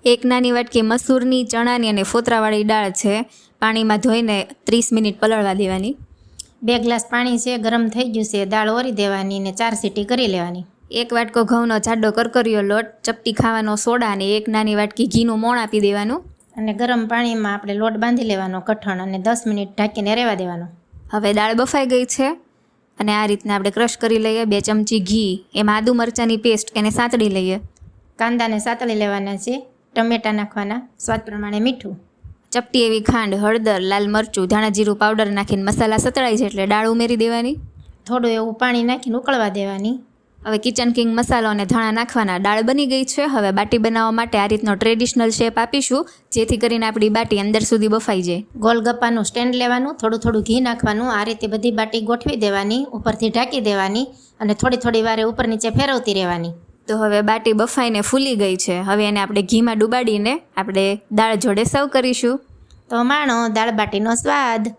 એક નાની વાટકી મસૂરની, ચણાની અને ફોતરાવાળી દાળ છે. પાણીમાં ધોઈને 30 મિનિટ પલળવા દેવાની. 2 ગ્લાસ પાણી છે, ગરમ થઈ ગયું છે. દાળ ઓરી દેવાની ને 4 સીટી કરી લેવાની. 1 વાટકો ઘઉંનો જાડો કરકરિયો લોટ, ચપટી ખાવાનો સોડા અને 1 નાની વાટકી ઘીનું મોણ આપી દેવાનું. અને ગરમ પાણીમાં આપણે લોટ બાંધી લેવાનો કઠણ અને 10 મિનિટ ઢાંકીને રહેવા દેવાનો. હવે દાળ બફાઈ ગઈ છે અને આ રીતના આપણે ક્રશ કરી લઈએ. 2 ચમચી ઘી, એમાં આદુ મરચાંની પેસ્ટ, એને સાંતળી લઈએ. કાંદાને સાતળી લેવાના છે, ટમેટા નાખવાના, સ્વાદ પ્રમાણે મીઠું, ચપટી એવી ખાંડ, હળદર, લાલ મરચું, ધાણા જીરું પાવડર નાખીને મસાલા સતળાઈ જાય એટલે દાળ ઉમેરી દેવાની. થોડું એવું પાણી નાખીને ઉકળવા દેવાની. હવે કિચન કિંગ મસાલો અને ધાણા નાખવાના. દાળ બની ગઈ છે. હવે બાટી બનાવવા માટે આ રીતનો ટ્રેડિશનલ શેપ આપીશું, જેથી કરીને આપણી બાટી અંદર સુધી બફાઈ જાય. ગોલગપ્પાનું સ્ટેન્ડ લેવાનું, થોડું ઘી નાખવાનું, આ રીતે બધી બાટી ગોઠવી દેવાની, ઉપરથી ઢાંકી દેવાની અને થોડી વારે ઉપર નીચે ફેરવતી રહેવાની. તો હવે બાટી બફાઈને ફૂલી ગઈ છે. હવે એને આપણે ઘીમાં ડુબાડીને આપણે દાળ જોડે સર્વ કરીશું. તો માણો દાળ બાટીનો સ્વાદ.